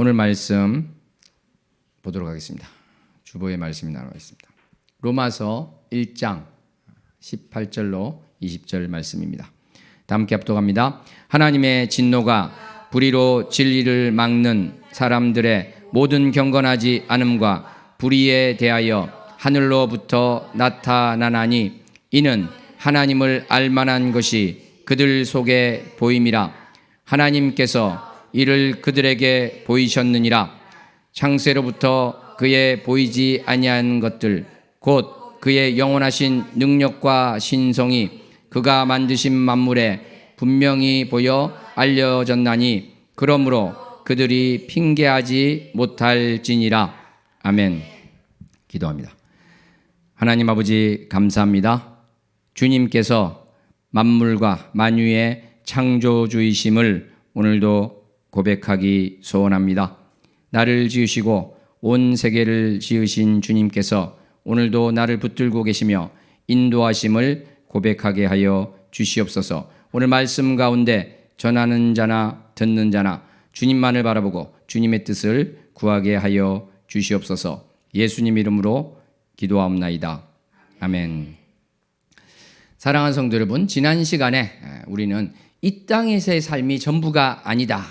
오늘 말씀 보도록 하겠습니다. 주보의 말씀이 나오겠습니다. 로마서 1장 18절로 20절 말씀입니다. 다 함께 합독합니다. 하나님의 진노가 불의로 진리를 막는 사람들의 모든 경건하지 않음과 불의에 대하여 하늘로부터 나타나나니 이는 하나님을 알만한 것이 그들 속에 보임이라. 하나님께서 이를 그들에게 보이셨느니라. 창세로부터 그의 보이지 아니한 것들 곧 그의 영원하신 능력과 신성이 그가 만드신 만물에 분명히 보여 알려졌나니 그러므로 그들이 핑계하지 못할지니라. 아멘. 기도합니다. 하나님 아버지 감사합니다. 주님께서 만물과 만유의 창조주이심을 오늘도 고백하기 소원합니다. 나를 지으시고 온 세계를 지으신 주님께서 오늘도 나를 붙들고 계시며 인도하심을 고백하게 하여 주시옵소서. 오늘 말씀 가운데 전하는 자나 듣는 자나 주님만을 바라보고 주님의 뜻을 구하게 하여 주시옵소서. 예수님 이름으로 기도하옵나이다. 아멘. 사랑하는 성도 여러분, 지난 시간에 우리는 이 땅에서의 삶이 전부가 아니다,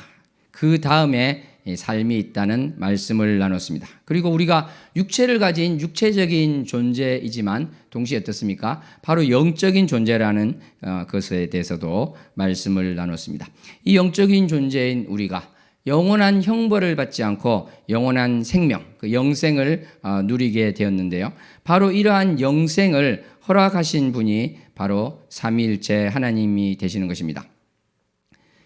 그 다음에 삶이 있다는 말씀을 나눴습니다. 그리고 우리가 육체를 가진 육체적인 존재이지만 동시에 어떻습니까? 바로 영적인 존재라는 것에 대해서도 말씀을 나눴습니다. 이 영적인 존재인 우리가 영원한 형벌을 받지 않고 영원한 생명, 그 영생을 누리게 되었는데요. 바로 이러한 영생을 허락하신 분이 바로 삼위일체 하나님이 되시는 것입니다.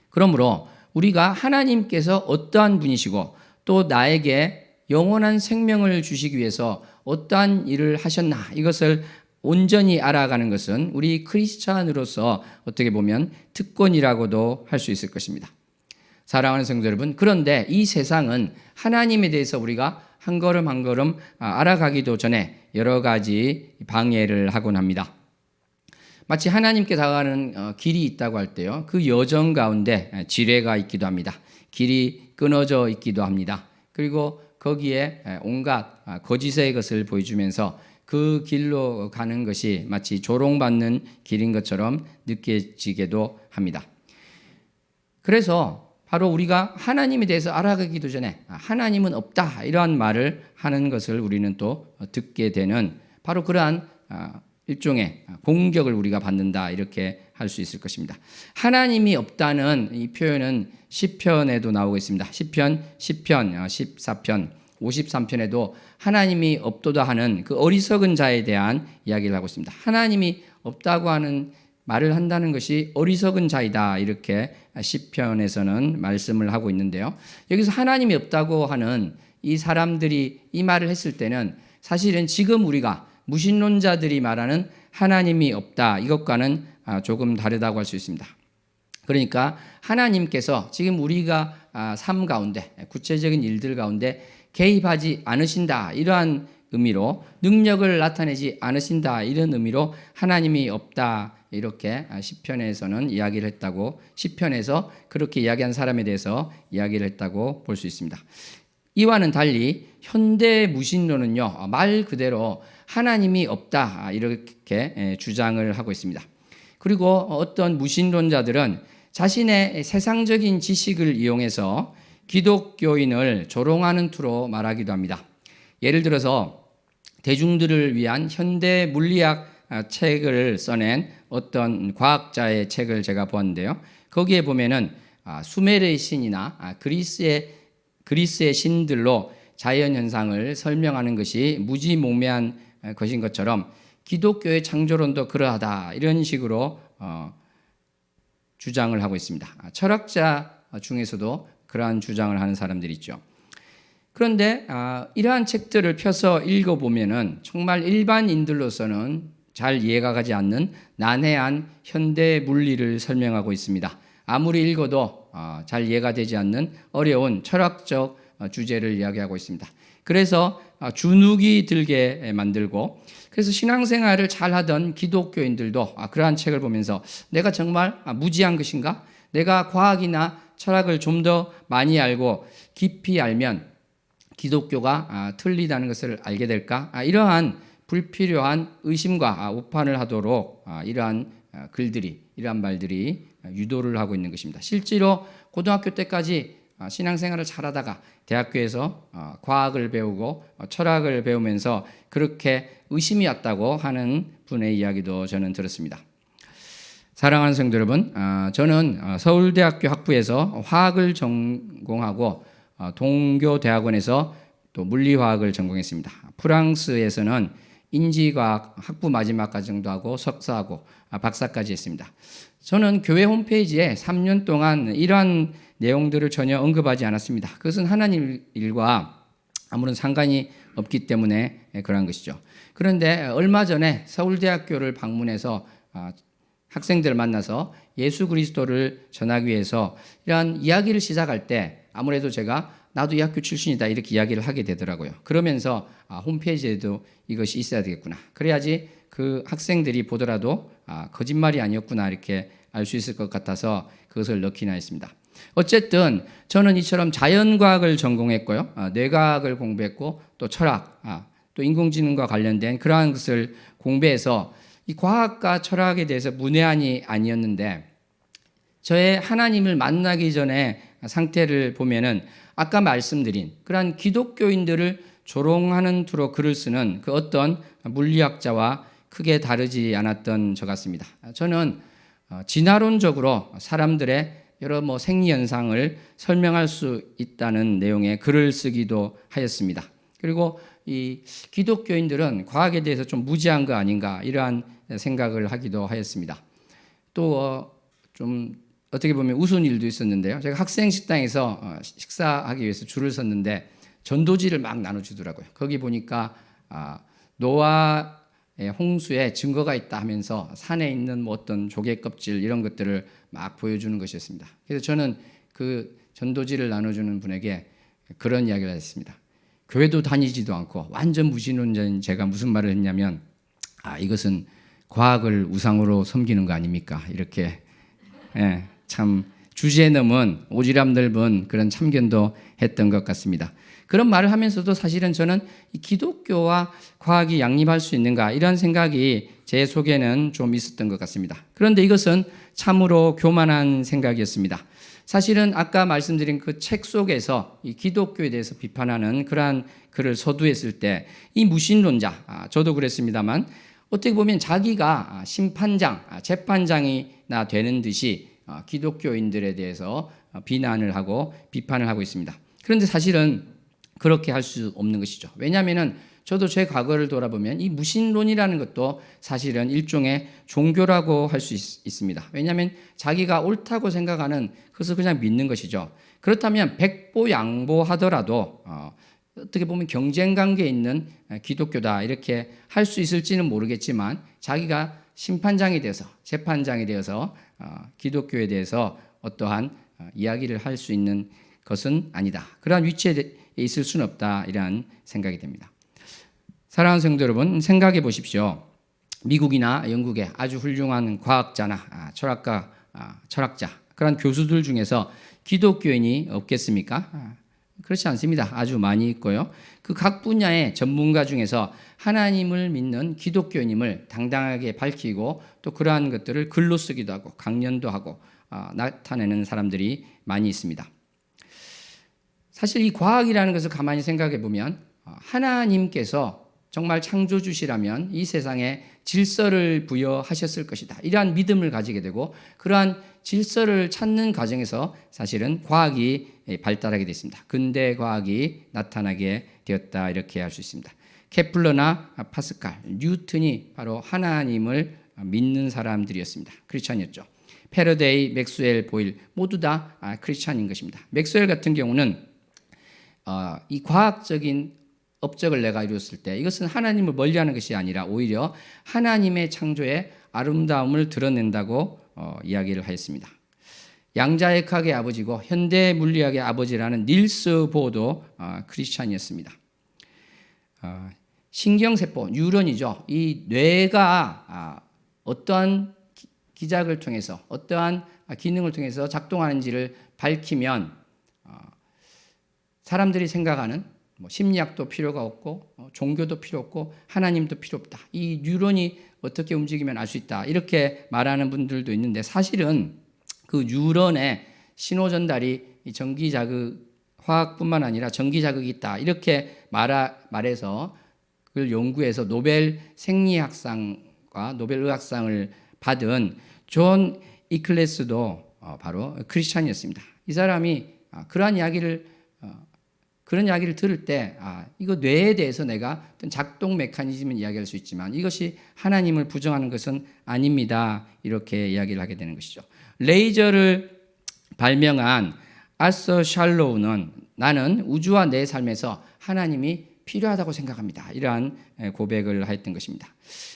그러므로 우리가 하나님께서 어떠한 분이시고 또 나에게 영원한 생명을 주시기 위해서 어떠한 일을 하셨나, 이것을 온전히 알아가는 것은 우리 크리스찬으로서 어떻게 보면 특권이라고도 할 수 있을 것입니다. 사랑하는 성도 여러분, 그런데 이 세상은 하나님에 대해서 우리가 한 걸음 한 걸음 알아가기도 전에 여러 가지 방해를 하곤 합니다. 마치 하나님께 다가가는 길이 있다고 할 때요, 그 여정 가운데 지뢰가 있기도 합니다. 길이 끊어져 있기도 합니다. 그리고 거기에 온갖 거짓의 것을 보여주면서 그 길로 가는 것이 마치 조롱받는 길인 것처럼 느껴지기도 합니다. 그래서 바로 우리가 하나님에 대해서 알아가기도 전에 하나님은 없다, 이러한 말을 하는 것을 우리는 또 듣게 되는 바로 그러한 일종의 공격을 우리가 받는다, 이렇게 할 수 있을 것입니다. 하나님이 없다는 이 표현은 시편에도 나오고 있습니다. 시편 14편, 53편에도 하나님이 없도다 하는 그 어리석은 자에 대한 이야기를 하고 있습니다. 하나님이 없다고 하는 말을 한다는 것이 어리석은 자이다, 이렇게 시편에서는 말씀을 하고 있는데요. 여기서 하나님이 없다고 하는 이 사람들이 이 말을 했을 때는 사실은 지금 우리가 무신론자들이 말하는 하나님이 없다, 이것과는 조금 다르다고 할 수 있습니다. 그러니까 하나님께서 지금 우리가 삶 가운데, 구체적인 일들 가운데 개입하지 않으신다, 이러한 의미로, 능력을 나타내지 않으신다, 이런 의미로 하나님이 없다, 이렇게 시편에서는 이야기를 했다고, 시편에서 그렇게 이야기한 사람에 대해서 이야기를 했다고 볼 수 있습니다. 이와는 달리 현대 무신론은요, 말 그대로 하나님이 없다, 이렇게 주장을 하고 있습니다. 그리고 어떤 무신론자들은 자신의 세상적인 지식을 이용해서 기독교인을 조롱하는 투로 말하기도 합니다. 예를 들어서 대중들을 위한 현대 물리학 책을 써낸 어떤 과학자의 책을 제가 보았는데요. 거기에 보면은 수메르의 신이나 그리스의 신들로 자연현상을 설명하는 것이 무지몽매한 것인 것처럼 기독교의 창조론도 그러하다, 이런 식으로 주장을 하고 있습니다. 철학자 중에서도 그러한 주장을 하는 사람들이 있죠. 그런데 이러한 책들을 펴서 읽어보면은 정말 일반인들로서는 잘 이해가 가지 않는 난해한 현대 물리를 설명하고 있습니다. 아무리 읽어도 잘 이해가 되지 않는 어려운 철학적 주제를 이야기하고 있습니다. 그래서 주눅이 들게 만들고, 그래서 신앙생활을 잘하던 기독교인들도 그러한 책을 보면서 내가 정말 무지한 것인가? 내가 과학이나 철학을 좀 더 많이 알고 깊이 알면 기독교가 틀리다는 것을 알게 될까? 이러한 불필요한 의심과 오판을 하도록 이러한 글들이, 이러한 말들이 유도를 하고 있는 것입니다. 실제로 고등학교 때까지 신앙생활을 잘하다가 대학교에서 과학을 배우고 철학을 배우면서 그렇게 의심이 왔다고 하는 분의 이야기도 저는 들었습니다. 사랑하는 성도 여러분, 저는 서울대학교 학부에서 화학을 전공하고 동교대학원에서 또 물리화학을 전공했습니다. 프랑스에서는 인지과학 학부 마지막 과정도 하고 석사하고 박사까지 했습니다. 저는 교회 홈페이지에 3년 동안 이러한 내용들을 전혀 언급하지 않았습니다. 그것은 하나님 일과 아무런 상관이 없기 때문에 그러한 것이죠. 그런데 얼마 전에 서울대학교를 방문해서 학생들을 만나서 예수 그리스도를 전하기 위해서 이러한 이야기를 시작할 때 아무래도 제가 나도 이 학교 출신이다 이렇게 이야기를 하게 되더라고요. 그러면서 홈페이지에도 이것이 있어야 되겠구나. 그래야지 그 학생들이 보더라도 거짓말이 아니었구나 이렇게 알 수 있을 것 같아서 그것을 넣기나 했습니다. 어쨌든 저는 이처럼 자연과학을 전공했고요. 뇌과학을 공부했고 또 철학, 또 인공지능과 관련된 그러한 것을 공부해서 이 과학과 철학에 대해서 문외한이 아니었는데 저의 하나님을 만나기 전에 상태를 보면은 아까 말씀드린 그러한 기독교인들을 조롱하는 투로 글을 쓰는 그 어떤 물리학자와 크게 다르지 않았던 저 같습니다. 저는 진화론적으로 사람들의 여러 생리 현상을 설명할 수 있다는 내용의 글을 쓰기도 하였습니다. 그리고 이 기독교인들은 과학에 대해서 좀 무지한 거 아닌가 이러한 생각을 하기도 하였습니다. 또 좀 어떻게 보면 우스운 일도 있었는데요. 제가 학생 식당에서 식사하기 위해서 줄을 섰는데 전도지를 막 나눠주더라고요. 거기 보니까 노아의 홍수에 증거가 있다 하면서 산에 있는 뭐 어떤 조개 껍질 이런 것들을 막 보여주는 것이었습니다. 그래서 저는 그 전도지를 나눠주는 분에게 그런 이야기를 했습니다. 교회도 다니지도 않고 완전 무신론자인 제가 무슨 말을 했냐면 이것은 과학을 우상으로 섬기는 거 아닙니까? 이렇게 참 주제에 넘은 오지랖 넓은 그런 참견도 했던 것 같습니다. 그런 말을 하면서도 사실은 저는 이 기독교와 과학이 양립할 수 있는가 이런 생각이 제 속에는 좀 있었던 것 같습니다. 그런데 이것은 참으로 교만한 생각이었습니다. 사실은 아까 말씀드린 그 책 속에서 이 기독교에 대해서 비판하는 그러한 글을 서두했을 때 이 무신론자, 저도 그랬습니다만 어떻게 보면 자기가 심판장, 재판장이나 되는 듯이 기독교인들에 대해서 비난을 하고 비판을 하고 있습니다. 그런데 사실은 그렇게 할 수 없는 것이죠. 왜냐하면 저도 제 과거를 돌아보면 이 무신론이라는 것도 사실은 일종의 종교라고 할 수 있습니다. 왜냐하면 자기가 옳다고 생각하는 그것을 그냥 믿는 것이죠. 그렇다면 백보양보하더라도 어떻게 보면 경쟁관계에 있는 기독교다 이렇게 할 수 있을지는 모르겠지만 자기가 심판장이 되어서 재판장이 되어서 기독교에 대해서 어떠한 이야기를 할 수 있는 것은 아니다. 그러한 위치에 있을 수는 없다 이러한 생각이 됩니다. 사랑하는 성도 여러분, 생각해 보십시오. 미국이나 영국의 아주 훌륭한 과학자나 철학가, 철학자 그런 교수들 중에서 기독교인이 없겠습니까? 그렇지 않습니다. 아주 많이 있고요. 그 각 분야의 전문가 중에서 하나님을 믿는 기독교인임을 당당하게 밝히고 또 그러한 것들을 글로 쓰기도 하고 강연도 하고 나타내는 사람들이 많이 있습니다. 사실 이 과학이라는 것을 가만히 생각해 보면 하나님께서 정말 창조주시라면 이 세상에 질서를 부여하셨을 것이다. 이러한 믿음을 가지게 되고 그러한 질서를 찾는 과정에서 사실은 과학이 발달하게 됐습니다. 근대 과학이 나타나게 되었다 이렇게 할 수 있습니다. 케플러나 파스칼, 뉴턴이 바로 하나님을 믿는 사람들이었습니다. 크리스찬이었죠. 패러데이, 맥스웰, 보일 모두 다 크리스찬인 것입니다. 맥스웰 같은 경우는 이 과학적인 업적을 내가 이루었을 때 이것은 하나님을 멀리하는 것이 아니라 오히려 하나님의 창조의 아름다움을 드러낸다고 이야기를 하였습니다. 양자역학의 아버지고 현대 물리학의 아버지라는 닐스 보도 크리스찬이었습니다. 신경세포, 뉴런이죠. 이 뇌가 어떠한 기작을 통해서 어떠한 기능을 통해서 작동하는지를 밝히면 사람들이 생각하는 심리학도 필요가 없고 종교도 필요 없고 하나님도 필요 없다. 이 뉴런이 어떻게 움직이면 알 수 있다. 이렇게 말하는 분들도 있는데 사실은 그 뉴런의 신호 전달이 전기 자극 화학뿐만 아니라 전기 자극이 있다. 이렇게 말해서 그걸 연구해서 노벨 생리학상과 노벨 의학상을 받은 존 이클레스도 바로 크리스찬이었습니다. 이 사람이 그런 이야기를 들을 때 이거 뇌에 대해서 내가 어떤 작동 메커니즘을 이야기할 수 있지만 이것이 하나님을 부정하는 것은 아닙니다. 이렇게 이야기를 하게 되는 것이죠. 레이저를 발명한 아서 샬로우는 나는 우주와 내 삶에서 하나님이 필요하다고 생각합니다. 이러한 고백을 하였던 것입니다.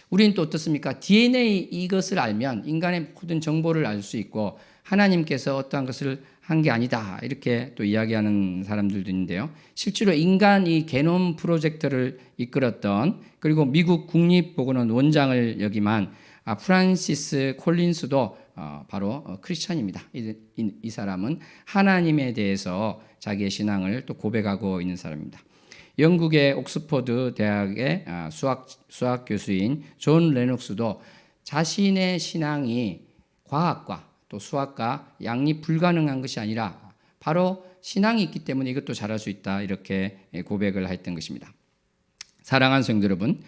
우리는 또 어떻습니까? DNA 이것을 알면 인간의 모든 정보를 알 수 있고 하나님께서 어떠한 것을 한 게 아니다. 이렇게 또 이야기하는 사람들도 있는데요. 실제로 인간 이 게놈 프로젝트를 이끌었던 그리고 미국 국립보건원 원장을 역임한 프란시스 콜린스도 바로 크리스찬입니다. 이 사람은 하나님에 대해서 자기의 신앙을 또 고백하고 있는 사람입니다. 영국의 옥스퍼드 대학의 수학 교수인 존 레녹스도 자신의 신앙이 과학과 또 수학과 양립 불가능한 것이 아니라 바로 신앙이 있기 때문에 이것도 잘할 수 있다. 이렇게 고백을 했던 것입니다. 사랑하는 성도 여러분,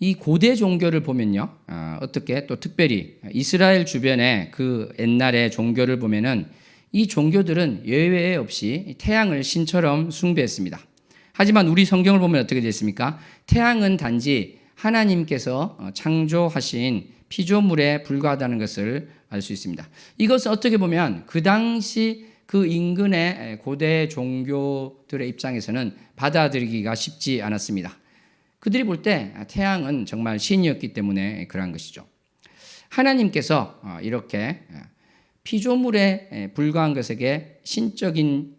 이 고대 종교를 보면요, 어떻게 또 특별히 이스라엘 주변의 그 옛날의 종교를 보면은 이 종교들은 예외 없이 태양을 신처럼 숭배했습니다. 하지만 우리 성경을 보면 어떻게 됐습니까? 태양은 단지 하나님께서 창조하신 피조물에 불과하다는 것을 알 수 있습니다. 이것은 어떻게 보면 그 당시 그 인근의 고대 종교들의 입장에서는 받아들이기가 쉽지 않았습니다. 그들이 볼 때 태양은 정말 신이었기 때문에 그러한 것이죠. 하나님께서 이렇게 피조물에 불과한 것에게 신적인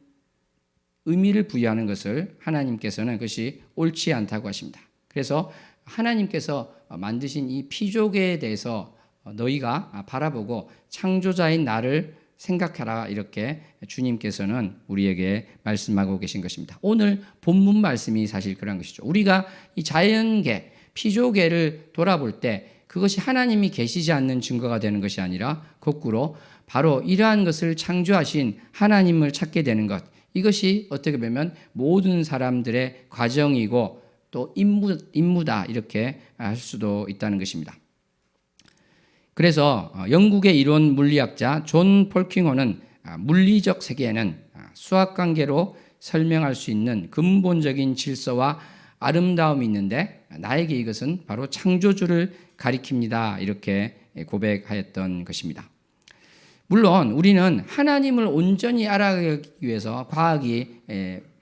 의미를 부여하는 것을 하나님께서는 그것이 옳지 않다고 하십니다. 그래서 하나님께서 만드신 이 피조계에 대해서 너희가 바라보고 창조자인 나를 생각하라 이렇게 주님께서는 우리에게 말씀하고 계신 것입니다. 오늘 본문 말씀이 사실 그런 것이죠. 우리가 이 자연계, 피조계를 돌아볼 때 그것이 하나님이 계시지 않는 증거가 되는 것이 아니라 거꾸로 바로 이러한 것을 창조하신 하나님을 찾게 되는 것. 이것이 어떻게 보면 모든 사람들의 과정이고 또 임무다 이렇게 할 수도 있다는 것입니다. 그래서 영국의 이론 물리학자 존 폴킹호는 물리적 세계에는 수학관계로 설명할 수 있는 근본적인 질서와 아름다움이 있는데 나에게 이것은 바로 창조주를 가리킵니다. 이렇게 고백하였던 것입니다. 물론 우리는 하나님을 온전히 알아가기 위해서 과학이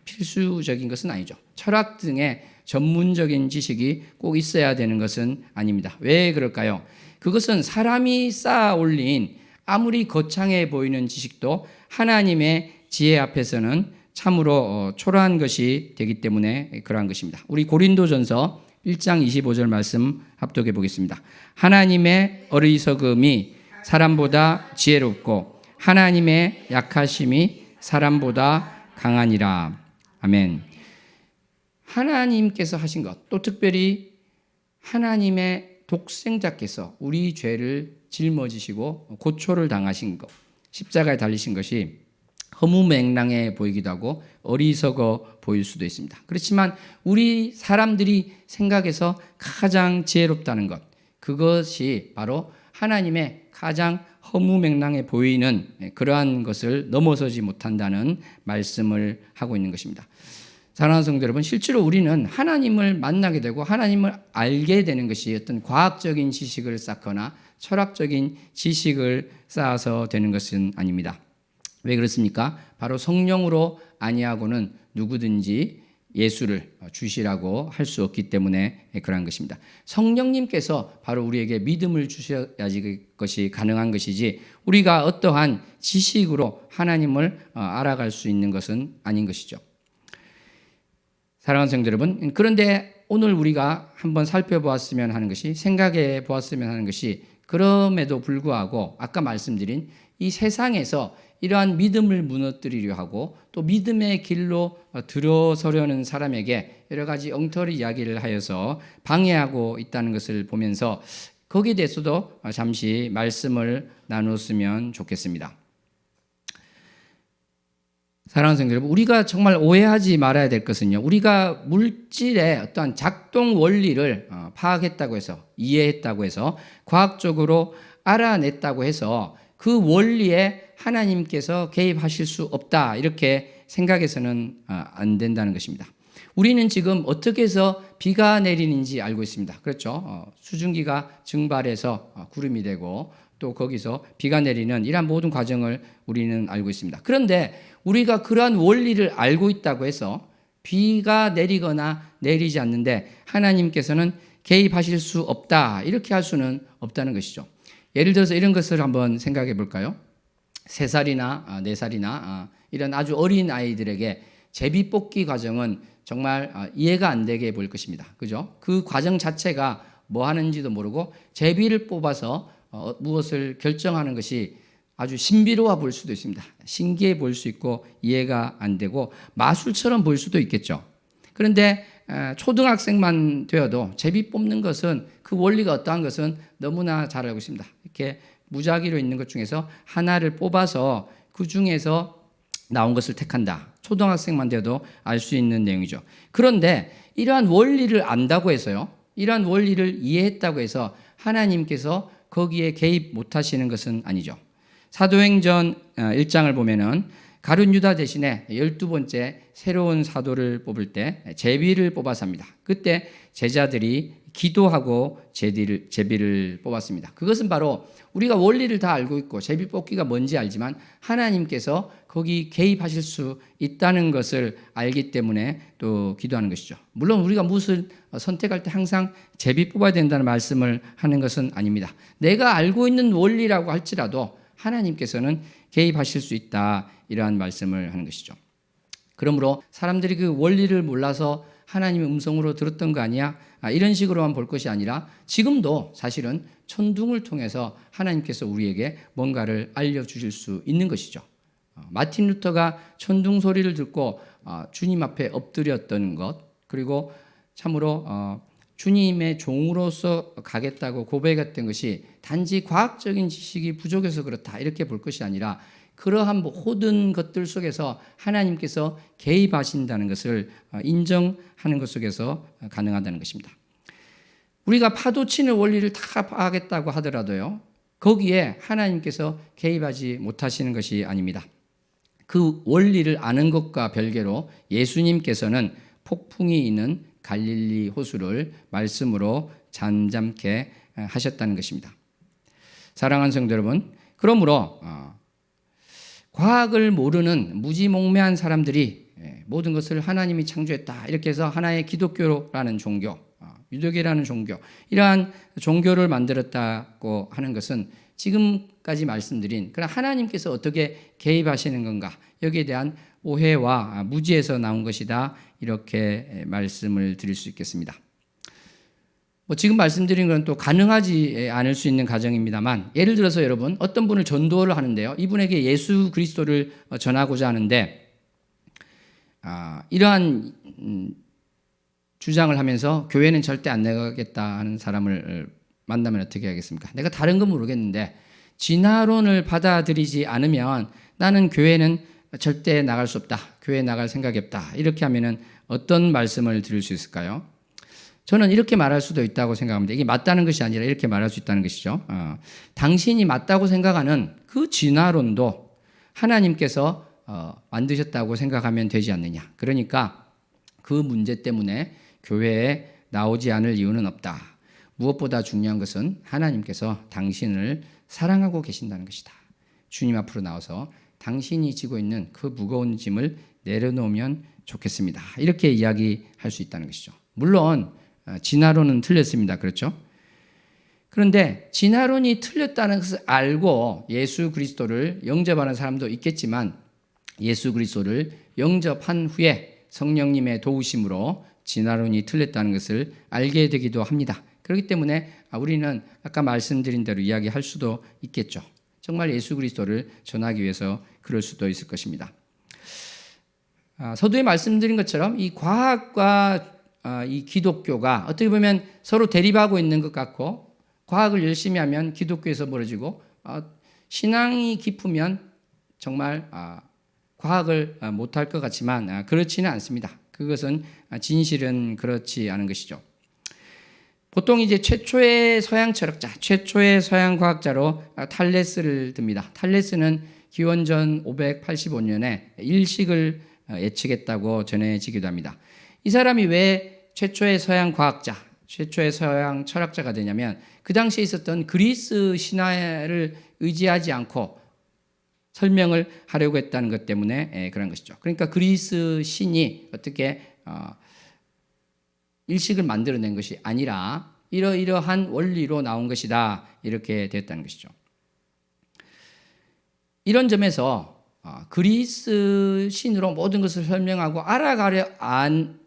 필수적인 것은 아니죠. 철학 등의 전문적인 지식이 꼭 있어야 되는 것은 아닙니다. 왜 그럴까요? 그것은 사람이 쌓아 올린 아무리 거창해 보이는 지식도 하나님의 지혜 앞에서는 참으로 초라한 것이 되기 때문에 그러한 것입니다. 우리 고린도전서 1장 25절 말씀 합독해 보겠습니다. 하나님의 어리석음이 사람보다 지혜롭고 하나님의 약하심이 사람보다 강하니라. 아멘. 하나님께서 하신 것, 또 특별히 하나님의 독생자께서 우리 죄를 짊어지시고 고초를 당하신 것, 십자가에 달리신 것이 허무맹랑해 보이기도 하고 어리석어 보일 수도 있습니다. 그렇지만 우리 사람들이 생각해서 가장 지혜롭다는 것, 그것이 바로 하나님의 가장 허무맹랑해 보이는 그러한 것을 넘어서지 못한다는 말씀을 하고 있는 것입니다. 사랑하는 성도 여러분, 실제로 우리는 하나님을 만나게 되고 하나님을 알게 되는 것이 어떤 과학적인 지식을 쌓거나 철학적인 지식을 쌓아서 되는 것은 아닙니다. 왜 그렇습니까? 바로 성령으로 아니하고는 누구든지 예수를 주시라고 할 수 없기 때문에 그러한 것입니다. 성령님께서 바로 우리에게 믿음을 주셔야지 그것이 가능한 것이지 우리가 어떠한 지식으로 하나님을 알아갈 수 있는 것은 아닌 것이죠. 사랑하는 성도 여러분, 그런데 오늘 우리가 한번 살펴보았으면 하는 것이, 생각해 보았으면 하는 것이, 그럼에도 불구하고 아까 말씀드린 이 세상에서 이러한 믿음을 무너뜨리려 하고 또 믿음의 길로 들어서려는 사람에게 여러 가지 엉터리 이야기를 하여서 방해하고 있다는 것을 보면서 거기에 대해서도 잠시 말씀을 나눴으면 좋겠습니다. 사랑하는 성도 여러분, 우리가 정말 오해하지 말아야 될 것은요, 우리가 물질의 어떠한 작동 원리를 파악했다고 해서, 이해했다고 해서, 과학적으로 알아냈다고 해서 그 원리에 하나님께서 개입하실 수 없다, 이렇게 생각해서는 안 된다는 것입니다. 우리는 지금 어떻게 해서 비가 내리는지 알고 있습니다. 그렇죠? 수증기가 증발해서 구름이 되고 또 거기서 비가 내리는 이러한 모든 과정을 우리는 알고 있습니다. 그런데 우리가 그러한 원리를 알고 있다고 해서 비가 내리거나 내리지 않는데 하나님께서는 개입하실 수 없다, 이렇게 할 수는 없다는 것이죠. 예를 들어서 이런 것을 한번 생각해 볼까요? 3살이나 4살이나 이런 아주 어린 아이들에게 제비 뽑기 과정은 정말 이해가 안 되게 보일 것입니다. 그죠? 그 과정 자체가 뭐 하는지도 모르고 제비를 뽑아서 무엇을 결정하는 것이 아주 신비로워 보일 수도 있습니다. 신기해 보일 수 있고 이해가 안 되고 마술처럼 보일 수도 있겠죠. 그런데 초등학생만 되어도 제비 뽑는 것은 그 원리가 어떠한 것은 너무나 잘 알고 있습니다. 이렇게 무작위로 있는 것 중에서 하나를 뽑아서 그 중에서 나온 것을 택한다. 초등학생만 돼도 알 수 있는 내용이죠. 그런데 이러한 원리를 안다고 해서요, 이러한 원리를 이해했다고 해서 하나님께서 거기에 개입 못하시는 것은 아니죠. 사도행전 1장을 보면은 가룟 유다 대신에 12번째 새로운 사도를 뽑을 때 제비를 뽑아서 합니다. 그때 제자들이 기도하고 제비를 뽑았습니다. 그것은 바로 우리가 원리를 다 알고 있고 제비 뽑기가 뭔지 알지만 하나님께서 거기 개입하실 수 있다는 것을 알기 때문에 또 기도하는 것이죠. 물론 우리가 무엇을 선택할 때 항상 제비 뽑아야 된다는 말씀을 하는 것은 아닙니다. 내가 알고 있는 원리라고 할지라도 하나님께서는 개입하실 수 있다, 이러한 말씀을 하는 것이죠. 그러므로 사람들이 그 원리를 몰라서 하나님의 음성으로 들었던 거 아니야? 이런 식으로만 볼 것이 아니라 지금도 사실은 천둥을 통해서 하나님께서 우리에게 뭔가를 알려주실 수 있는 것이죠. 마틴 루터가 천둥 소리를 듣고 주님 앞에 엎드렸던 것, 그리고 참으로 주님의 종으로서 가겠다고 고백했던 것이 단지 과학적인 지식이 부족해서 그렇다, 이렇게 볼 것이 아니라 그러한 모든 것들 속에서 하나님께서 개입하신다는 것을 인정하는 것 속에서 가능하다는 것입니다. 우리가 파도 치는 원리를 다 파악했다고 하더라도요, 거기에 하나님께서 개입하지 못하시는 것이 아닙니다. 그 원리를 아는 것과 별개로 예수님께서는 폭풍이 있는 갈릴리 호수를 말씀으로 잠잠케 하셨다는 것입니다. 사랑하는 성도 여러분, 그러므로 과학을 모르는 무지몽매한 사람들이 모든 것을 하나님이 창조했다, 이렇게 해서 하나의 기독교라는 종교, 유대교라는 종교, 이러한 종교를 만들었다고 하는 것은 지금까지 말씀드린 그러나 하나님께서 어떻게 개입하시는 건가, 여기에 대한 오해와 무지에서 나온 것이다, 이렇게 말씀을 드릴 수 있겠습니다. 지금 말씀드린 건 또 가능하지 않을 수 있는 가정입니다만, 예를 들어서 여러분 어떤 분을 전도를 하는데요, 이분에게 예수 그리스도를 전하고자 하는데 이러한 주장을 하면서 교회는 절대 안 나가겠다 하는 사람을 만나면 어떻게 하겠습니까? 내가 다른 건 모르겠는데 진화론을 받아들이지 않으면 나는 교회는 절대 나갈 수 없다, 교회 나갈 생각이 없다, 이렇게 하면은 어떤 말씀을 드릴 수 있을까요? 저는 이렇게 말할 수도 있다고 생각합니다. 이게 맞다는 것이 아니라 이렇게 말할 수 있다는 것이죠. 당신이 맞다고 생각하는 그 진화론도 하나님께서 만드셨다고 생각하면 되지 않느냐. 그러니까 그 문제 때문에 교회에 나오지 않을 이유는 없다. 무엇보다 중요한 것은 하나님께서 당신을 사랑하고 계신다는 것이다. 주님 앞으로 나와서 당신이 지고 있는 그 무거운 짐을 내려놓으면 좋겠습니다. 이렇게 이야기할 수 있다는 것이죠. 물론 진화론은 틀렸습니다. 그렇죠? 그런데 진화론이 틀렸다는 것을 알고 예수 그리스도를 영접하는 사람도 있겠지만 예수 그리스도를 영접한 후에 성령님의 도우심으로 진화론이 틀렸다는 것을 알게 되기도 합니다. 그렇기 때문에 우리는 아까 말씀드린 대로 이야기할 수도 있겠죠. 정말 예수 그리스도를 전하기 위해서 그럴 수도 있을 것입니다. 서두에 말씀드린 것처럼 이 과학과 이 기독교가 어떻게 보면 서로 대립하고 있는 것 같고, 과학을 열심히 하면 기독교에서 멀어지고, 신앙이 깊으면 정말 과학을 못할 것 같지만 그렇지는 않습니다. 그것은 진실은 그렇지 않은 것이죠. 보통 이제 최초의 서양 철학자, 최초의 서양 과학자로 탈레스를 듭니다. 탈레스는 기원전 585년에 일식을 예측했다고 전해지기도 합니다. 이 사람이 왜 최초의 서양 과학자, 최초의 서양 철학자가 되냐면 그 당시에 있었던 그리스 신화를 의지하지 않고 설명을 하려고 했다는 것 때문에 그런 것이죠. 그러니까 그리스 신이 어떻게 일식을 만들어낸 것이 아니라 이러이러한 원리로 나온 것이다, 이렇게 됐다는 것이죠. 이런 점에서 그리스 신으로 모든 것을 설명하고 알아가려 안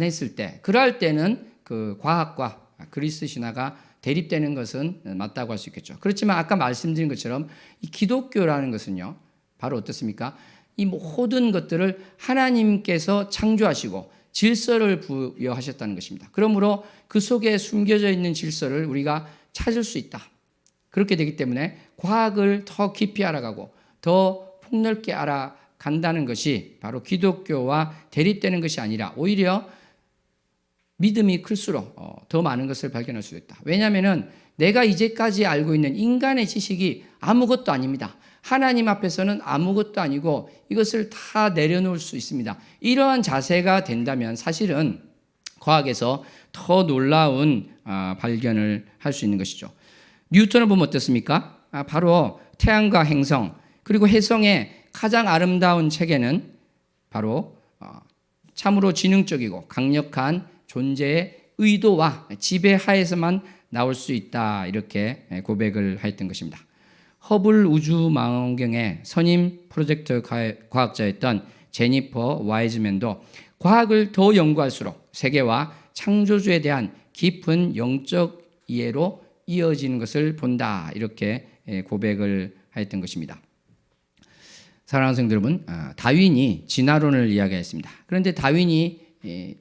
했을 때, 그럴 때는 그 과학과 그리스 신화가 대립되는 것은 맞다고 할 수 있겠죠. 그렇지만 아까 말씀드린 것처럼 이 기독교라는 것은요, 바로 어떻습니까? 이 모든 것들을 하나님께서 창조하시고 질서를 부여하셨다는 것입니다. 그러므로 그 속에 숨겨져 있는 질서를 우리가 찾을 수 있다. 그렇게 되기 때문에 과학을 더 깊이 알아가고 더 폭넓게 알아간다는 것이 바로 기독교와 대립되는 것이 아니라 오히려 믿음이 클수록 더 많은 것을 발견할 수 있다. 왜냐하면 내가 이제까지 알고 있는 인간의 지식이 아무것도 아닙니다. 하나님 앞에서는 아무것도 아니고 이것을 다 내려놓을 수 있습니다. 이러한 자세가 된다면 사실은 과학에서 더 놀라운 발견을 할 수 있는 것이죠. 뉴턴을 보면 어떻습니까? 바로 태양과 행성 그리고 혜성의 가장 아름다운 체계는 바로 참으로 지능적이고 강력한 존재의 의도와 지배하에서만 나올 수 있다, 이렇게 고백을 했던 것입니다. 허블 우주망원경의 선임 프로젝트 과학자였던 제니퍼 와이즈맨도 과학을 더 연구할수록 세계와 창조주에 대한 깊은 영적 이해로 이어지는 것을 본다, 이렇게 고백을 했던 것입니다. 사랑하는 성도 여러분, 다윈이 진화론을 이야기했습니다. 그런데 다윈이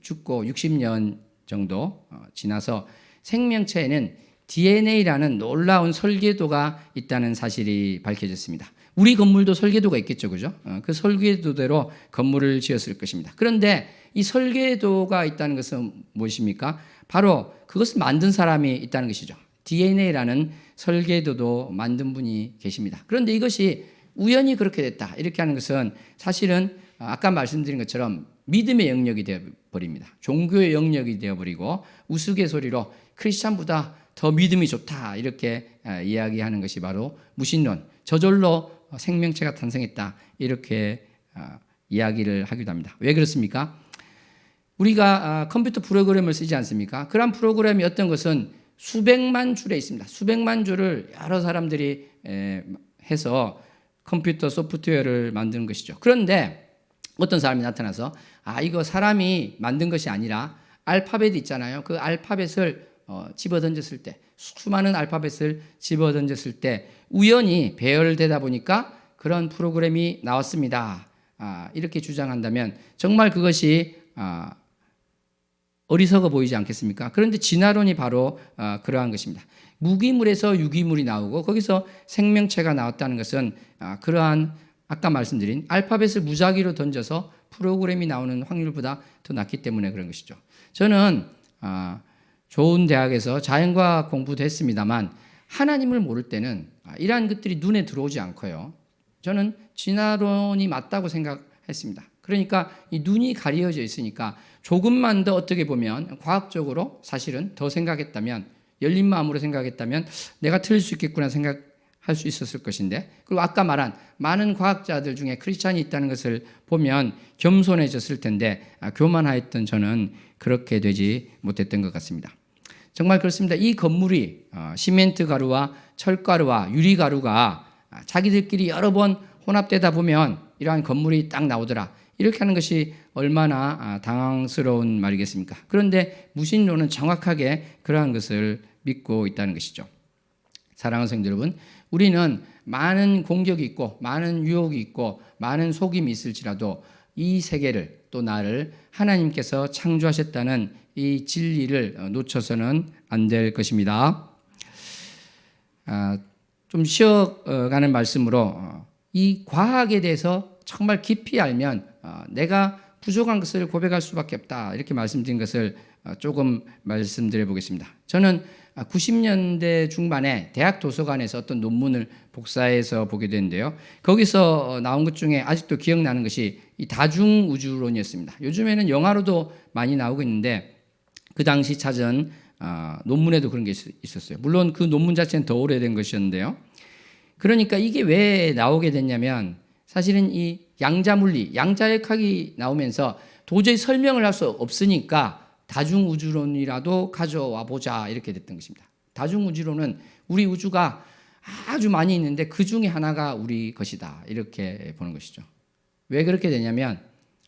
죽고 60년 정도 지나서 생명체에는 DNA라는 놀라운 설계도가 있다는 사실이 밝혀졌습니다. 우리 건물도 설계도가 있겠죠, 그죠? 그 설계도대로 건물을 지었을 것입니다. 그런데 이 설계도가 있다는 것은 무엇입니까? 바로 그것을 만든 사람이 있다는 것이죠. DNA라는 설계도도 만든 분이 계십니다. 그런데 이것이 우연히 그렇게 됐다, 이렇게 하는 것은 사실은 아까 말씀드린 것처럼 믿음의 영역이 되어버립니다. 종교의 영역이 되어버리고 우스갯소리로 크리스찬보다 더 믿음이 좋다, 이렇게 이야기하는 것이 바로 무신론, 저절로 생명체가 탄생했다, 이렇게 이야기를 하기도 합니다. 왜 그렇습니까? 우리가 컴퓨터 프로그램을 쓰지 않습니까? 그런 프로그램이 어떤 것은 수백만 줄에 있습니다. 수백만 줄을 여러 사람들이 해서 컴퓨터 소프트웨어를 만드는 것이죠. 그런데 어떤 사람이 나타나서 이거 사람이 만든 것이 아니라 알파벳 있잖아요. 그 알파벳을 집어던졌을 때, 수많은 알파벳을 집어던졌을 때 우연히 배열되다 보니까 그런 프로그램이 나왔습니다. 이렇게 주장한다면 정말 그것이 어리석어 보이지 않겠습니까? 그런데 진화론이 바로 그러한 것입니다. 무기물에서 유기물이 나오고 거기서 생명체가 나왔다는 것은 그러한 아까 말씀드린 알파벳을 무작위로 던져서 프로그램이 나오는 확률보다 더 낮기 때문에 그런 것이죠. 저는 좋은 대학에서 자연과학 공부도 했습니다만 하나님을 모를 때는 이러한 것들이 눈에 들어오지 않고요. 저는 진화론이 맞다고 생각했습니다. 그러니까 이 눈이 가려져 있으니까 조금만 더 어떻게 보면 과학적으로 사실은 더 생각했다면, 열린 마음으로 생각했다면 내가 틀릴 수 있겠구나 생각할 수 있었을 것인데, 그리고 아까 말한 많은 과학자들 중에 크리스찬이 있다는 것을 보면 겸손해졌을 텐데 교만하였던 저는 그렇게 되지 못했던 것 같습니다. 정말 그렇습니다. 이 건물이 시멘트 가루와 철가루와 유리가루가 자기들끼리 여러 번 혼합되다 보면 이러한 건물이 딱 나오더라, 이렇게 하는 것이 얼마나 당황스러운 말이겠습니까? 그런데 무신론은 정확하게 그러한 것을 믿고 있다는 것이죠. 사랑하는 성도 여러분, 우리는 많은 공격이 있고 많은 유혹이 있고 많은 속임이 있을지라도 이 세계를 또 나를 하나님께서 창조하셨다는 이 진리를 놓쳐서는 안 될 것입니다. 좀 쉬어가는 말씀으로 이 과학에 대해서 정말 깊이 알면 내가 부족한 것을 고백할 수밖에 없다, 이렇게 말씀드린 것을 조금 말씀드려 보겠습니다. 저는 90년대 중반에 대학 도서관에서 어떤 논문을 복사해서 보게 됐는데요. 거기서 나온 것 중에 아직도 기억나는 것이 이 다중우주론이었습니다. 요즘에는 영화로도 많이 나오고 있는데 그 당시 찾은 논문에도 그런 게 있었어요. 물론 그 논문 자체는 더 오래된 것이었는데요. 그러니까 이게 왜 나오게 됐냐면 사실은 이 양자물리, 양자역학이 나오면서 도저히 설명을 할 수 없으니까 다중우주론이라도 가져와 보자, 이렇게 됐던 것입니다. 다중우주론은 우리 우주가 아주 많이 있는데 그 중에 하나가 우리 것이다, 이렇게 보는 것이죠. 왜 그렇게 되냐면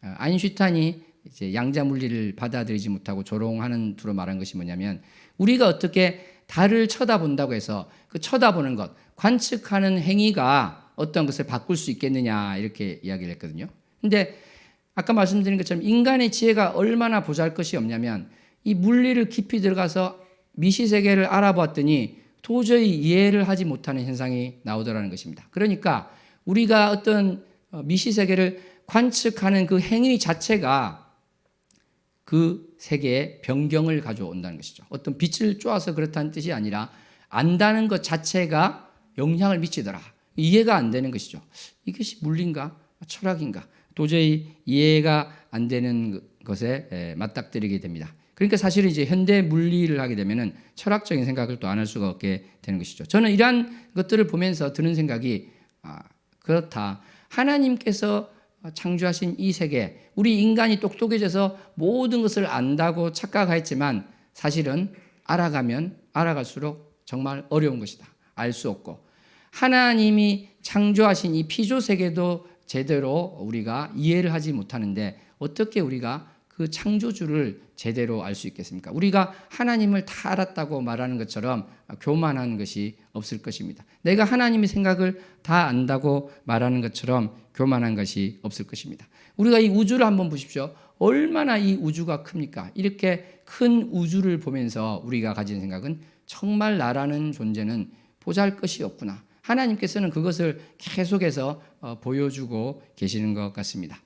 아인슈타인이 이제 양자물리를 받아들이지 못하고 조롱하는 투로 말한 것이 뭐냐면 우리가 어떻게 달을 쳐다본다고 해서 그 쳐다보는 것, 관측하는 행위가 어떤 것을 바꿀 수 있겠느냐, 이렇게 이야기를 했거든요. 근데 아까 말씀드린 것처럼 인간의 지혜가 얼마나 보잘것이 없냐면 이 물리를 깊이 들어가서 미시세계를 알아보았더니 도저히 이해를 하지 못하는 현상이 나오더라는 것입니다. 그러니까 우리가 어떤 미시세계를 관측하는 그 행위 자체가 그 세계에 변경을 가져온다는 것이죠. 어떤 빛을 쏘아서 그렇다는 뜻이 아니라 안다는 것 자체가 영향을 미치더라. 이해가 안 되는 것이죠. 이것이 물리인가 철학인가 도저히 이해가 안 되는 것에 맞닥뜨리게 됩니다. 그러니까 사실은 이제 현대 물리를 하게 되면은 철학적인 생각을 또 안 할 수가 없게 되는 것이죠. 저는 이러한 것들을 보면서 드는 생각이 그렇다. 하나님께서 창조하신 이 세계, 우리 인간이 똑똑해져서 모든 것을 안다고 착각했지만 사실은 알아가면 알아갈수록 정말 어려운 것이다. 알 수 없고 하나님이 창조하신 이 피조 세계도 제대로 우리가 이해를 하지 못하는데 어떻게 우리가 그 창조주를 제대로 알 수 있겠습니까? 우리가 하나님을 다 알았다고 말하는 것처럼 교만한 것이 없을 것입니다. 내가 하나님의 생각을 다 안다고 말하는 것처럼 교만한 것이 없을 것입니다. 우리가 이 우주를 한번 보십시오. 얼마나 이 우주가 큽니까? 이렇게 큰 우주를 보면서 우리가 가진 생각은 정말 나라는 존재는 보잘것이 없구나. 하나님께서는 그것을 계속해서 보여주고 계시는 것 같습니다.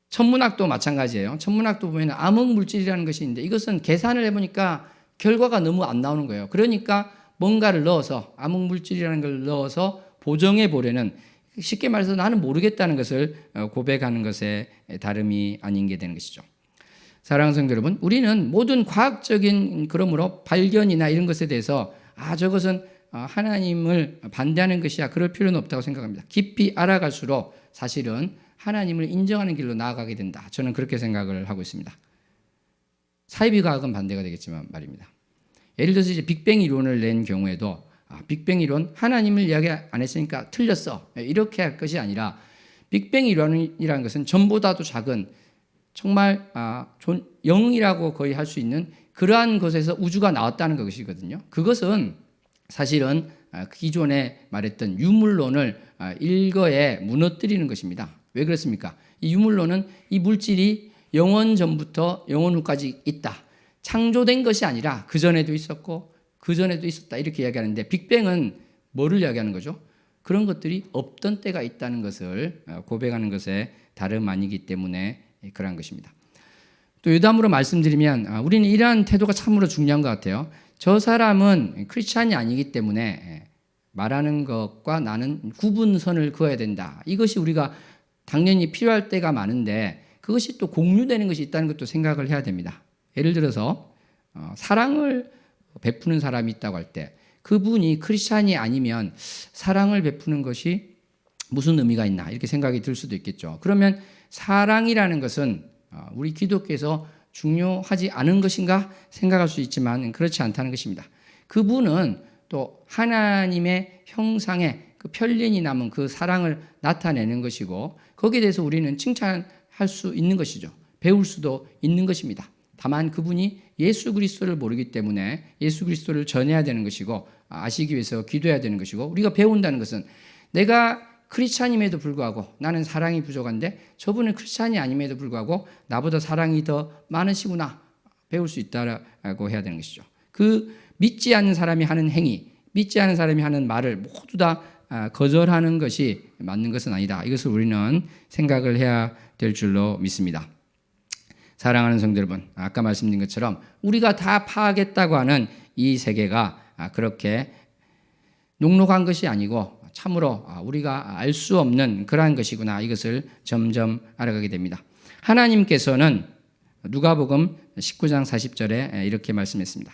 천문학도 마찬가지예요. 천문학도 보면 암흑물질이라는 것이 있는데 이것은 계산을 해보니까 결과가 너무 안 나오는 거예요. 그러니까 뭔가를 넣어서 암흑물질이라는 걸 넣어서 보정해 보려는, 쉽게 말해서 나는 모르겠다는 것을 고백하는 것에 다름이 아닌 게 되는 것이죠. 사랑하는 성도 여러분, 우리는 모든 과학적인 그러므로 발견이나 이런 것에 대해서 저것은 하나님을 반대하는 것이야, 그럴 필요는 없다고 생각합니다. 깊이 알아갈수록 사실은 하나님을 인정하는 길로 나아가게 된다. 저는 그렇게 생각을 하고 있습니다. 사이비과학은 반대가 되겠지만 말입니다. 예를 들어서 이제 빅뱅 이론을 낸 경우에도 빅뱅 이론 하나님을 이야기 안 했으니까 틀렸어, 이렇게 할 것이 아니라 빅뱅 이론이라는 것은 전보다도 작은 정말 0이라고 거의 할 수 있는 그러한 것에서 우주가 나왔다는 것이거든요. 그것은 사실은 기존에 말했던 유물론을 일거에 무너뜨리는 것입니다. 왜 그렇습니까? 이 유물론은 이 물질이 영원 전부터 영원 후까지 있다, 창조된 것이 아니라 그전에도 있었고 그전에도 있었다, 이렇게 이야기하는데 빅뱅은 뭐를 이야기하는 거죠? 그런 것들이 없던 때가 있다는 것을 고백하는 것에 다름 아니기 때문에 그러한 것입니다. 또 유담으로 말씀드리면 우리는 이러한 태도가 참으로 중요한 것 같아요. 저 사람은 크리스찬이 아니기 때문에 말하는 것과 나는 구분선을 그어야 된다. 이것이 우리가 당연히 필요할 때가 많은데 그것이 또 공유되는 것이 있다는 것도 생각을 해야 됩니다. 예를 들어서 사랑을 베푸는 사람이 있다고 할 때 그분이 크리스찬이 아니면 사랑을 베푸는 것이 무슨 의미가 있나, 이렇게 생각이 들 수도 있겠죠. 그러면 사랑이라는 것은 우리 기독교에서 중요하지 않은 것인가 생각할 수 있지만 그렇지 않다는 것입니다. 그분은 또 하나님의 형상에 그 편린이 남은 그 사랑을 나타내는 것이고 거기에 대해서 우리는 칭찬할 수 있는 것이죠. 배울 수도 있는 것입니다. 다만 그분이 예수 그리스도를 모르기 때문에 예수 그리스도를 전해야 되는 것이고 아시기 위해서 기도해야 되는 것이고, 우리가 배운다는 것은 내가 크리스찬임에도 불구하고 나는 사랑이 부족한데 저분은 크리스찬이 아님에도 불구하고 나보다 사랑이 더 많으시구나 배울 수 있다라고 해야 되는 것이죠. 그 믿지 않는 사람이 하는 행위, 믿지 않는 사람이 하는 말을 모두 다 거절하는 것이 맞는 것은 아니다. 이것을 우리는 생각을 해야 될 줄로 믿습니다. 사랑하는 성도 여러분, 아까 말씀드린 것처럼 우리가 다 파악했다고 하는 이 세계가 그렇게 녹록한 것이 아니고 참으로 우리가 알 수 없는 그러한 것이구나, 이것을 점점 알아가게 됩니다. 하나님께서는 누가복음 19장 40절에 이렇게 말씀했습니다.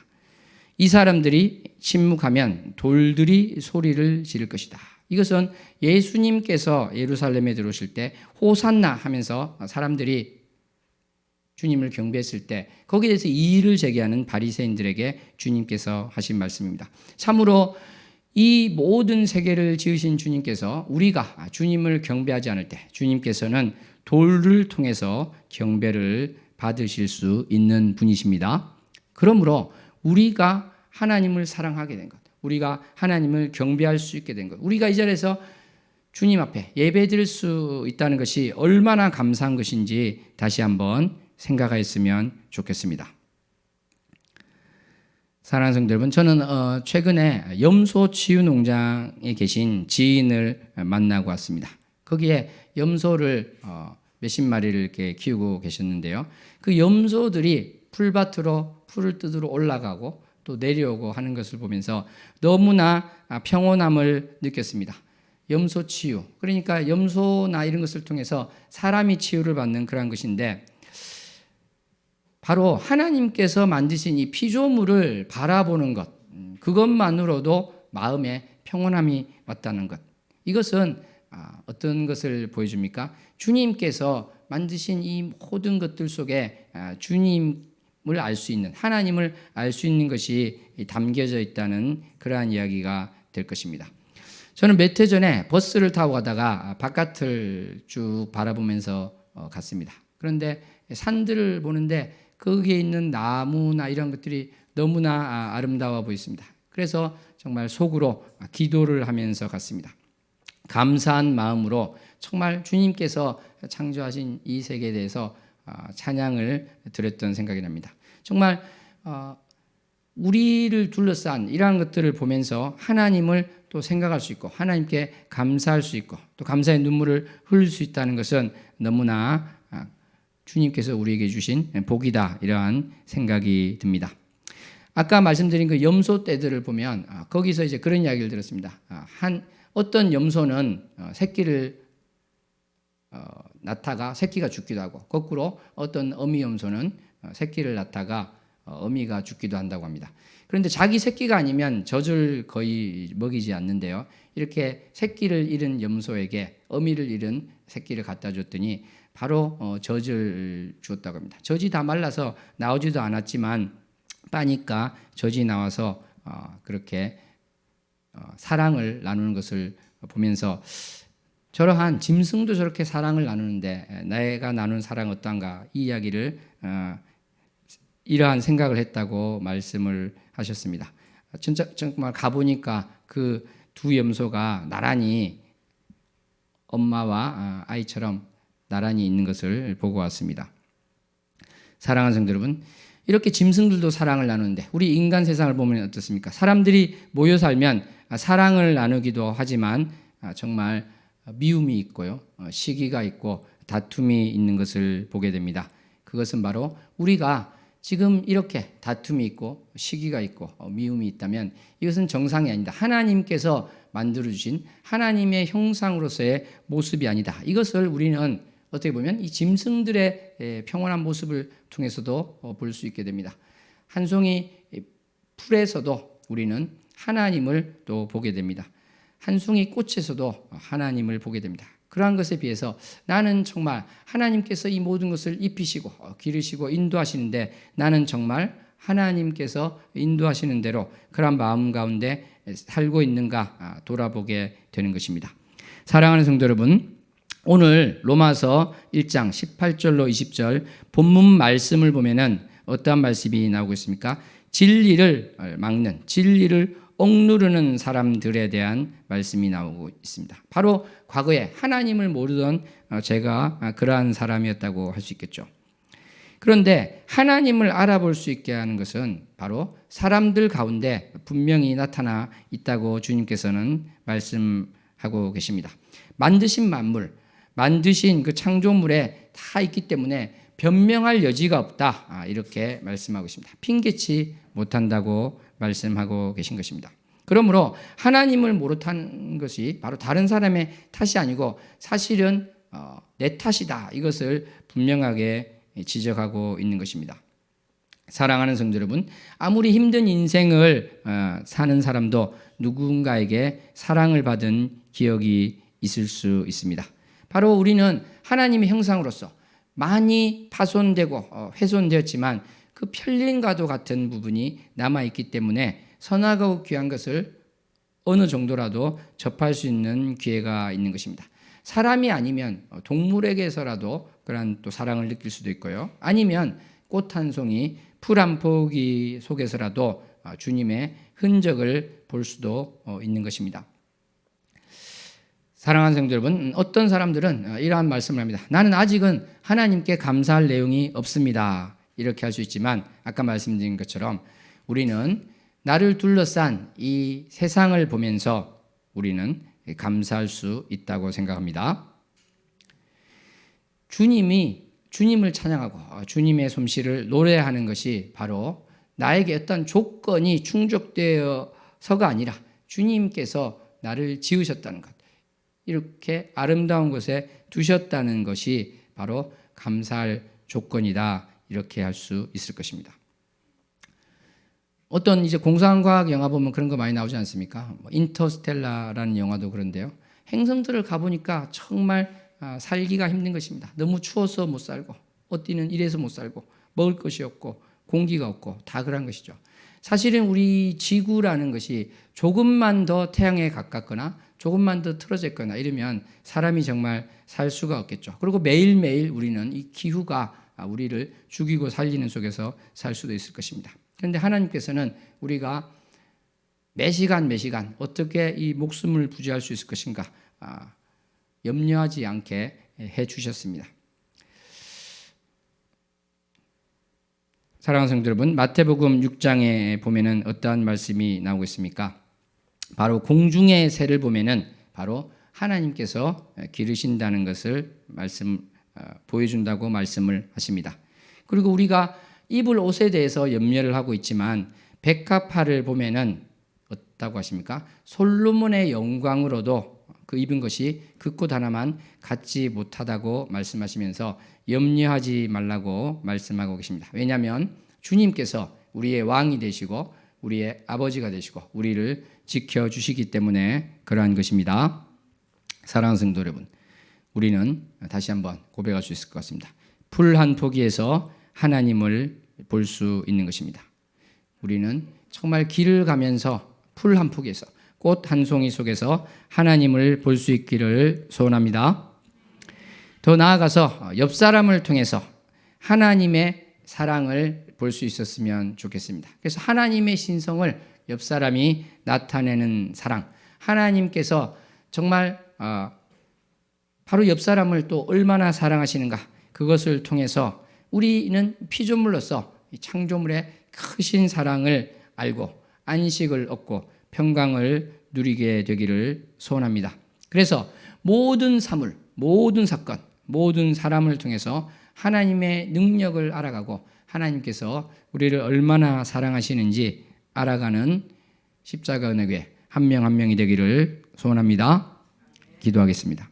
이 사람들이 침묵하면 돌들이 소리를 지를 것이다. 이것은 예수님께서 예루살렘에 들어오실 때 호산나 하면서 사람들이 주님을 경배했을 때 거기에 대해서 이의를 제기하는 바리새인들에게 주님께서 하신 말씀입니다. 참으로 이 모든 세계를 지으신 주님께서 우리가 주님을 경배하지 않을 때 주님께서는 돌을 통해서 경배를 받으실 수 있는 분이십니다. 그러므로 우리가 하나님을 사랑하게 된 것, 우리가 하나님을 경배할 수 있게 된 것, 우리가 이 자리에서 주님 앞에 예배드릴 수 있다는 것이 얼마나 감사한 것인지 다시 한번 생각하였으면 좋겠습니다. 사랑하는 성도 여러분, 저는 최근에 염소 치유 농장에 계신 지인을 만나고 왔습니다. 거기에 염소를 몇십 마리를 이렇게 키우고 계셨는데요. 그 염소들이 풀밭으로 풀을 뜯으러 올라가고 또 내려오고 하는 것을 보면서 너무나 평온함을 느꼈습니다. 염소 치유, 그러니까 염소나 이런 것을 통해서 사람이 치유를 받는 그런 것인데, 바로 하나님께서 만드신 이 피조물을 바라보는 것, 그것만으로도 마음에 평온함이 왔다는 것, 이것은 어떤 것을 보여줍니까? 주님께서 만드신 이 모든 것들 속에 주님을 알 수 있는, 하나님을 알 수 있는 것이 담겨져 있다는 그러한 이야기가 될 것입니다. 저는 몇 해 전에 버스를 타고 가다가 바깥을 쭉 바라보면서 갔습니다. 그런데 산들을 보는데 거기에 있는 나무나 이런 것들이 너무나 아름다워 보였습니다. 그래서 정말 속으로 기도를 하면서 갔습니다. 감사한 마음으로 정말 주님께서 창조하신 이 세계에 대해서 찬양을 드렸던 생각이 납니다. 정말 우리를 둘러싼 이러한 것들을 보면서 하나님을 또 생각할 수 있고 하나님께 감사할 수 있고 또 감사의 눈물을 흘릴 수 있다는 것은 너무나 주님께서 우리에게 주신 복이다, 이러한 생각이 듭니다. 아까 말씀드린 그 염소 떼들을 보면 거기서 이제 그런 이야기를 들었습니다. 어떤 염소는 새끼를 낳다가 새끼가 죽기도 하고, 거꾸로 어떤 어미 염소는 새끼를 낳다가 어미가 죽기도 한다고 합니다. 그런데 자기 새끼가 아니면 젖을 거의 먹이지 않는데요. 이렇게 새끼를 잃은 염소에게 어미를 잃은 새끼를 갖다 줬더니 바로 젖을 주었다고 합니다. 젖이 다 말라서 나오지도 않았지만 빠니까 젖이 나와서 그렇게 사랑을 나누는 것을 보면서 저러한 짐승도 저렇게 사랑을 나누는데 내가 나눈 사랑 어떠한가, 이 이야기를 이러한 생각을 했다고 말씀을 하셨습니다. 진짜 정말 가보니까 그 두 염소가 나란히 엄마와 아이처럼 나란히 있는 것을 보고 왔습니다. 사랑하는 성도 여러분, 이렇게 짐승들도 사랑을 나누는데 우리 인간 세상을 보면 어떻습니까? 사람들이 모여 살면 사랑을 나누기도 하지만 정말 미움이 있고요, 시기가 있고 다툼이 있는 것을 보게 됩니다. 그것은 바로 우리가 지금 이렇게 다툼이 있고 시기가 있고 미움이 있다면 이것은 정상이 아니다. 하나님께서 만들어주신 하나님의 형상으로서의 모습이 아니다. 이것을 우리는 어떻게 보면 이 짐승들의 평온한 모습을 통해서도 볼 수 있게 됩니다. 한 송이 풀에서도 우리는 하나님을 또 보게 됩니다. 한 송이 꽃에서도 하나님을 보게 됩니다. 그러한 것에 비해서 나는 정말 하나님께서 이 모든 것을 입히시고 기르시고 인도하시는데 나는 정말 하나님께서 인도하시는 대로 그런 마음 가운데 살고 있는가 돌아보게 되는 것입니다. 사랑하는 성도 여러분, 오늘 로마서 1장 18절로 20절 본문 말씀을 보면은 어떠한 말씀이 나오고 있습니까? 진리를 막는, 진리를 억누르는 사람들에 대한 말씀이 나오고 있습니다. 바로 과거에 하나님을 모르던 제가 그러한 사람이었다고 할 수 있겠죠. 그런데 하나님을 알아볼 수 있게 하는 것은 바로 사람들 가운데 분명히 나타나 있다고 주님께서는 말씀하고 계십니다. 만드신 만물, 만드신 그 창조물에 다 있기 때문에 변명할 여지가 없다. 이렇게 말씀하고 있습니다. 핑계치 못한다고 말씀하고 계신 것입니다. 그러므로 하나님을 모르는 것이 바로 다른 사람의 탓이 아니고 사실은 내 탓이다. 이것을 분명하게 지적하고 있는 것입니다. 사랑하는 성도 여러분, 아무리 힘든 인생을 사는 사람도 누군가에게 사랑을 받은 기억이 있을 수 있습니다. 바로 우리는 하나님의 형상으로서 많이 파손되고 훼손되었지만 그 편린과도 같은 부분이 남아있기 때문에 선하고 귀한 것을 어느 정도라도 접할 수 있는 기회가 있는 것입니다. 사람이 아니면 동물에게서라도 그런 또 사랑을 느낄 수도 있고요. 아니면 꽃 한 송이, 풀 한 포기 속에서라도 주님의 흔적을 볼 수도 있는 것입니다. 사랑하는 성도 여러분, 어떤 사람들은 이러한 말씀을 합니다. 나는 아직은 하나님께 감사할 내용이 없습니다. 이렇게 할 수 있지만 아까 말씀드린 것처럼 우리는 나를 둘러싼 이 세상을 보면서 우리는 감사할 수 있다고 생각합니다. 주님을 찬양하고 주님의 솜씨를 노래하는 것이 바로 나에게 어떤 조건이 충족되어서가 아니라 주님께서 나를 지으셨다는 것, 이렇게 아름다운 곳에 두셨다는 것이 바로 감사할 조건이다. 이렇게 할 수 있을 것입니다. 어떤 이제 공상과학 영화 보면 그런 거 많이 나오지 않습니까? 인터스텔라라는 영화도 그런데요. 행성들을 가보니까 정말 살기가 힘든 것입니다. 너무 추워서 못 살고, 어디는 이래서 못 살고, 먹을 것이 없고, 공기가 없고, 다 그런 것이죠. 사실은 우리 지구라는 것이 조금만 더 태양에 가깝거나 조금만 더 틀어져 있거나 이러면 사람이 정말 살 수가 없겠죠. 그리고 매일매일 우리는 이 기후가 우리를 죽이고 살리는 속에서 살 수도 있을 것입니다. 그런데 하나님께서는 우리가 매 시간 어떻게 이 목숨을 부지할 수 있을 것인가 염려하지 않게 해 주셨습니다. 사랑하는 성도 여러분, 마태복음 6장에 보면은 어떠한 말씀이 나오고 있습니까? 바로 공중의 새를 보면은 바로 하나님께서 기르신다는 것을 보여준다고 말씀을 하십니다. 그리고 우리가 입을 옷에 대해서 염려를 하고 있지만 백합화를 보면은 어떻다고 하십니까? 솔로몬의 영광으로도 그 입은 것이 그 꽃 하나만 갖지 못하다고 말씀하시면서 염려하지 말라고 말씀하고 계십니다. 왜냐하면 주님께서 우리의 왕이 되시고 우리의 아버지가 되시고 우리를 지켜주시기 때문에 그러한 것입니다. 사랑하는 성도 여러분, 우리는 다시 한번 고백할 수 있을 것 같습니다. 풀 한 포기에서 하나님을 볼 수 있는 것입니다. 우리는 정말 길을 가면서 풀 한 포기에서 꽃 한 송이 속에서 하나님을 볼 수 있기를 소원합니다. 더 나아가서 옆 사람을 통해서 하나님의 사랑을 볼 수 있었으면 좋겠습니다. 그래서 하나님의 신성을 옆 사람이 나타내는 사랑, 하나님께서 정말 바로 옆 사람을 또 얼마나 사랑하시는가, 그것을 통해서 우리는 피조물로서 창조물의 크신 사랑을 알고 안식을 얻고 평강을 누리게 되기를 소원합니다. 그래서 모든 사물, 모든 사건, 모든 사람을 통해서 하나님의 능력을 알아가고 하나님께서 우리를 얼마나 사랑하시는지 알아가는 십자가 은혜교회 한 명 한 명이 되기를 소원합니다. 기도하겠습니다.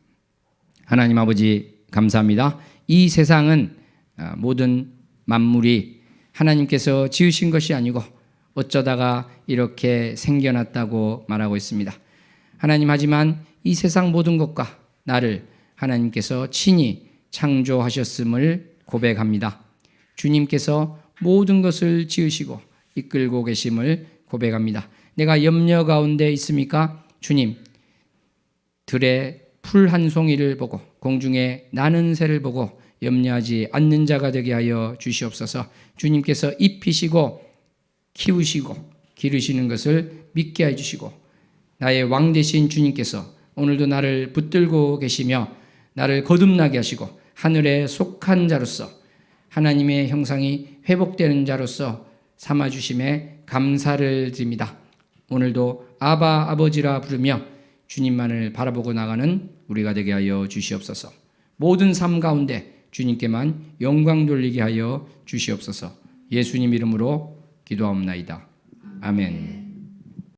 하나님 아버지 감사합니다. 이 세상은 모든 만물이 하나님께서 지으신 것이 아니고 어쩌다가 이렇게 생겨났다고 말하고 있습니다. 하나님, 하지만 이 세상 모든 것과 나를 하나님께서 친히 창조하셨음을 고백합니다. 주님께서 모든 것을 지으시고 이끌고 계심을 고백합니다. 내가 염려 가운데 있습니까? 주님, 들에 풀 한 송이를 보고 공중에 나는 새를 보고 염려하지 않는 자가 되게 하여 주시옵소서. 주님께서 입히시고 키우시고 기르시는 것을 믿게 해주시고 나의 왕 되신 주님께서 오늘도 나를 붙들고 계시며 나를 거듭나게 하시고 하늘에 속한 자로서 하나님의 형상이 회복되는 자로서 삼아주심에 감사를 드립니다. 오늘도 아바 아버지라 부르며 주님만을 바라보고 나가는 우리가 되게 하여 주시옵소서. 모든 삶 가운데 주님께만 영광 돌리게 하여 주시옵소서. 예수님 이름으로 기도하옵나이다. 아멘.